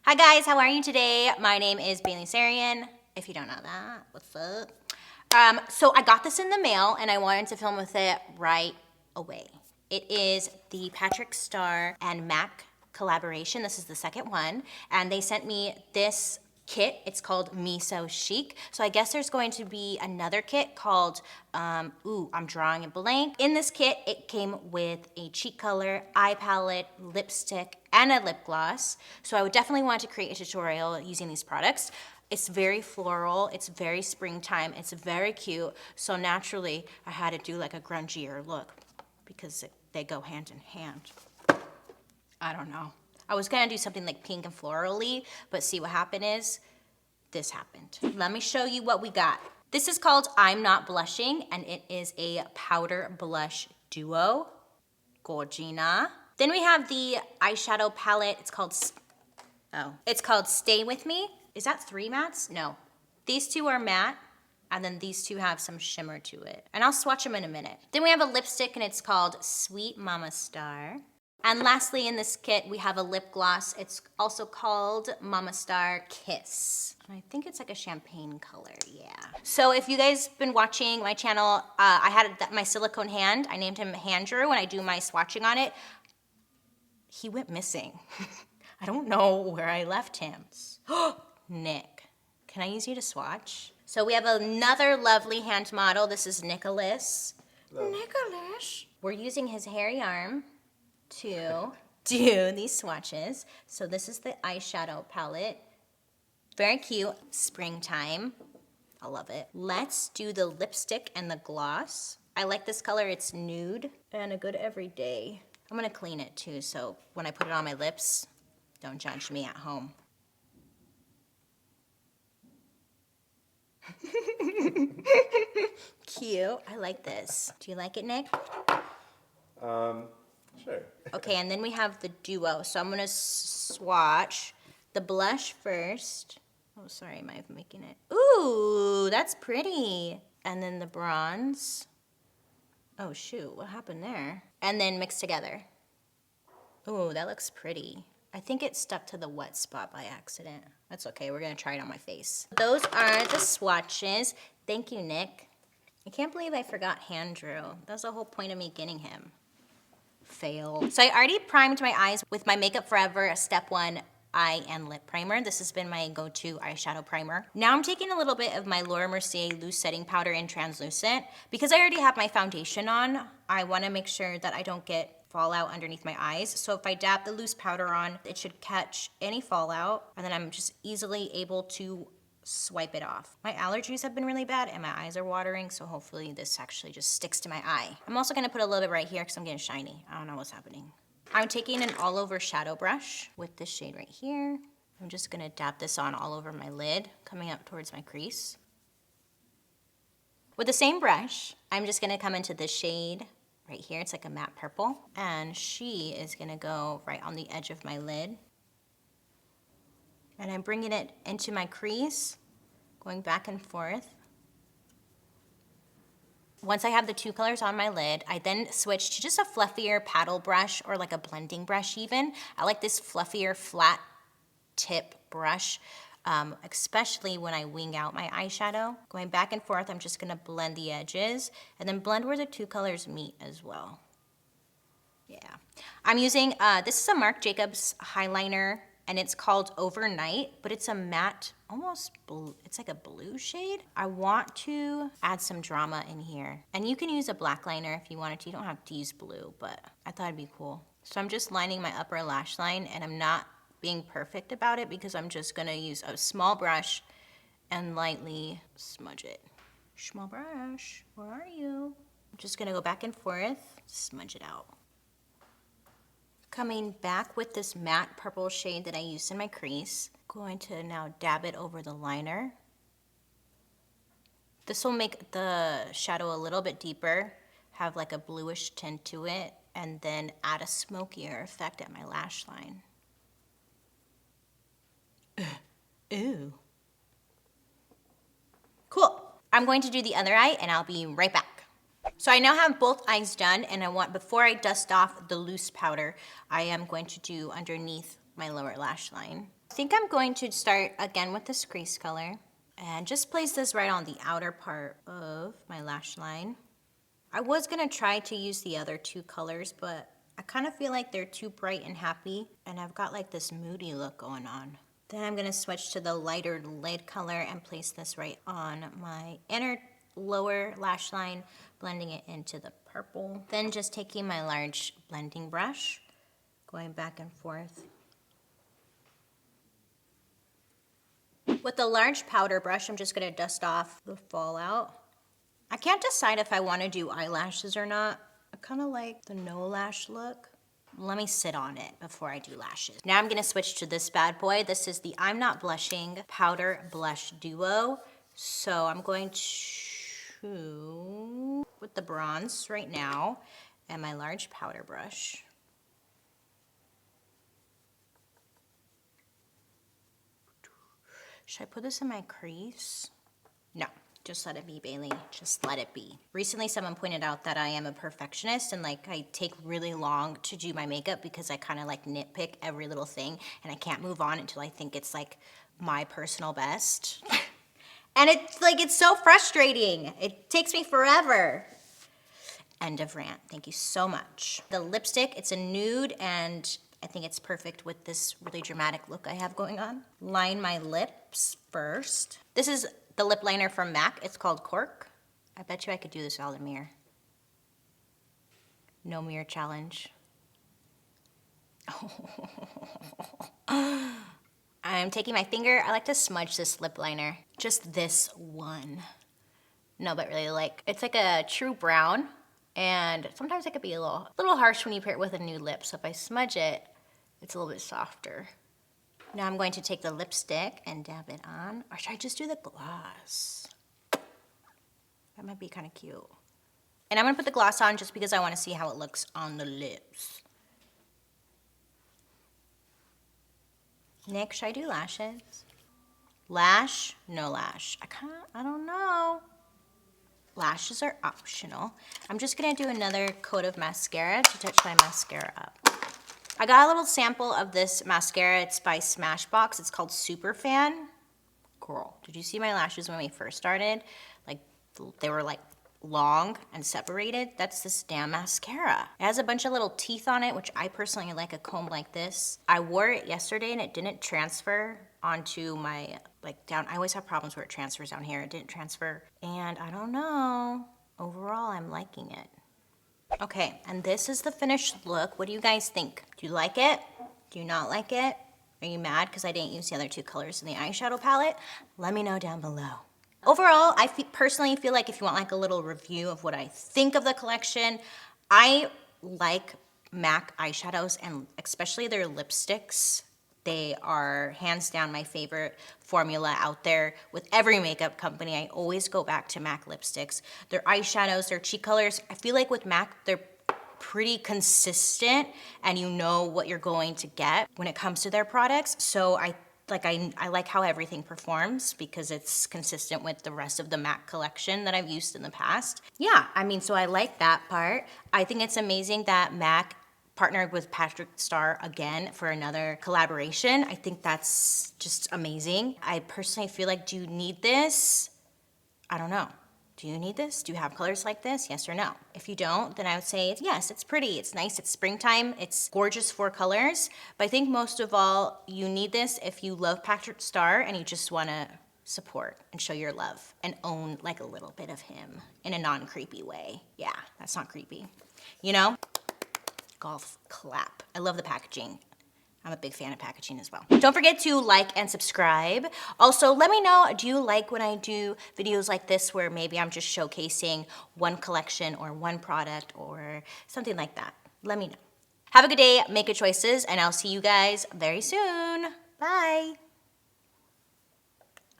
Hi guys, how are you today? My name is Bailey Sarian. If you don't know that, what's up? So I got this in the mail and I wanted to film with it right away. It is the Patrick Starrr and MAC collaboration. This is the second one. And they sent me this kit. It's called So Chic. So I guess there's going to be another kit called, I'm drawing a blank. In this kit, it came with a cheek color, eye palette, lipstick, and a lip gloss. So I would definitely want to create a tutorial using these products. It's very floral, it's very springtime, it's very cute. So naturally, I had to do like a grungier look because they go hand in hand. I don't know. I was gonna do something like pink and florally, but see what happened is, this happened. Let me show you what we got. This is called I'm Not Blushing, and it is a powder blush duo. Gorgina. Then we have the eyeshadow palette. It's called Stay With Me. Is that 3 mattes? No. These two are matte, and then these two have some shimmer to it. And I'll swatch them in a minute. Then we have a lipstick, and it's called Sweet Mama Star. And lastly, in this kit, we have a lip gloss. It's also called Mama Star Kiss. I think it's like a champagne color, yeah. So if you guys been watching my channel, I had my silicone hand. I named him Handrew when I do my swatching on it. He went missing. I don't know where I left him. Nick, can I use you to swatch? So we have another lovely hand model. This is Nicholas. Hello. Nicholas. We're using his hairy arm to do these swatches. So this is the eyeshadow palette. Very cute, springtime. I love it. Let's do the lipstick and the gloss. I like this color, it's nude and a good everyday. I'm gonna clean it too, so when I put it on my lips, don't judge me at home. Cute, I like this. Do you like it, Nick? Sure. Okay, and then we have the duo. So I'm gonna swatch the blush first. Oh, sorry, am I making it? Ooh, that's pretty. And then the bronze. Oh shoot, what happened there? And then mixed together. Ooh, that looks pretty. I think it stuck to the wet spot by accident. That's okay, we're gonna try it on my face. Those are the swatches. Thank you, Nick. I can't believe I forgot Handrew. That was the whole point of me getting him. Fail. So I already primed my eyes with my Makeup Forever Step 1 eye and lip primer. This has been my go-to eyeshadow primer. Now I'm taking a little bit of my Laura Mercier loose setting powder in translucent. Because I already have my foundation on, I wanna make sure that I don't get fallout underneath my eyes. So if I dab the loose powder on, it should catch any fallout, and then I'm just easily able to swipe it off. My allergies have been really bad and my eyes are watering, so hopefully this actually just sticks to my eye. I'm also gonna put a little bit right here because I'm getting shiny. I don't know what's happening. I'm taking an all over shadow brush with this shade right here. I'm just gonna dab this on all over my lid, coming up towards my crease. With the same brush, I'm just gonna come into this shade right here. It's like a matte purple. And she is gonna go right on the edge of my lid. And I'm bringing it into my crease, going back and forth. Once I have the two colors on my lid, I then switch to just a fluffier paddle brush or like a blending brush even. I like this fluffier flat tip brush, especially when I wing out my eyeshadow. Going back and forth, I'm just gonna blend the edges and then blend where the two colors meet as well. Yeah. I'm using, this is a Marc Jacobs highliner, and it's called Overnight, but it's a matte, almost blue, it's like a blue shade. I want to add some drama in here. And you can use a black liner if you wanted to. You don't have to use blue, but I thought it'd be cool. So I'm just lining my upper lash line, and I'm not being perfect about it because I'm just gonna use a small brush and lightly smudge it. Small brush, where are you? I'm just gonna go back and forth, smudge it out. Coming back with this matte purple shade that I used in my crease. Going to now dab it over the liner. This will make the shadow a little bit deeper, have like a bluish tint to it, and then add a smokier effect at my lash line. Ooh. Cool. I'm going to do the other eye and I'll be right back. So I now have both eyes done, and before I dust off the loose powder, I am going to do underneath my lower lash line. I think I'm going to start again with this crease color and just place this right on the outer part of my lash line. I was gonna try to use the other two colors, but I kind of feel like they're too bright and happy, and I've got like this moody look going on. Then I'm gonna switch to the lighter lid color and place this right on my inner lower lash line, blending it into the purple. Then just taking my large blending brush, going back and forth. With the large powder brush, I'm just gonna dust off the fallout. I can't decide if I wanna do eyelashes or not. I kinda like the no lash look. Let me sit on it before I do lashes. Now I'm gonna switch to this bad boy. This is the I'm Not Blushing Powder Blush Duo. So I'm going to, with the bronze right now, and my large powder brush. Should I put this in my crease? No, just let it be, Bailey. Just let it be. Recently, someone pointed out that I am a perfectionist and like I take really long to do my makeup because I kind of like nitpick every little thing and I can't move on until I think it's like my personal best. And it's so frustrating. It takes me forever. End of rant. Thank you so much. The lipstick, it's a nude and I think it's perfect with this really dramatic look I have going on. Line my lips first. This is the lip liner from MAC. It's called Cork. I bet you I could do this all in mirror. No mirror challenge. I'm taking my finger. I like to smudge this lip liner. Just this one. No, but really it's like a true brown. And sometimes it could be a little harsh when you pair it with a nude lip. So if I smudge it, it's a little bit softer. Now I'm going to take the lipstick and dab it on. Or should I just do the gloss? That might be kind of cute. And I'm gonna put the gloss on just because I wanna see how it looks on the lips. Next, should I do lashes? Lash, no lash. I don't know. Lashes are optional. I'm just gonna do another coat of mascara to touch my mascara up. I got a little sample of this mascara. It's by Smashbox. It's called Superfan. Girl, did you see my lashes when we first started? Like, they were like long and separated. That's this damn mascara. It has a bunch of little teeth on it, which I personally like a comb like this. I wore it yesterday and it didn't transfer onto my, down. I always have problems where it transfers down here. It didn't transfer. And I don't know. Overall, I'm liking it. Okay, and this is the finished look. What do you guys think? Do you like it? Do you not like it? Are you mad because I didn't use the other two colors in the eyeshadow palette? Let me know down below. Overall, I personally feel like if you want like a little review of what I think of the collection, I like MAC eyeshadows and especially their lipsticks. They are hands down my favorite formula out there. With every makeup company, I always go back to MAC lipsticks. Their eyeshadows, their cheek colors, I feel like with MAC, they're pretty consistent and you know what you're going to get when it comes to their products. So I like how everything performs because it's consistent with the rest of the MAC collection that I've used in the past. Yeah, I mean, so I like that part. I think it's amazing that MAC partnered with Patrick Starrr again for another collaboration. I think that's just amazing. I personally feel like, do you need this? I don't know. Do you need this? Do you have colors like this? Yes or no? If you don't, then I would say, yes, it's pretty, it's nice, it's springtime, it's gorgeous for colors. But I think most of all, you need this if you love Patrick Starrr and you just wanna support and show your love and own like a little bit of him in a non-creepy way. Yeah, that's not creepy. You know? Golf clap. I love the packaging. I'm a big fan of packaging as well. Don't forget to like and subscribe. Also, let me know, do you like when I do videos like this where maybe I'm just showcasing one collection or one product or something like that? Let me know. Have a good day, make good choices, and I'll see you guys very soon. Bye.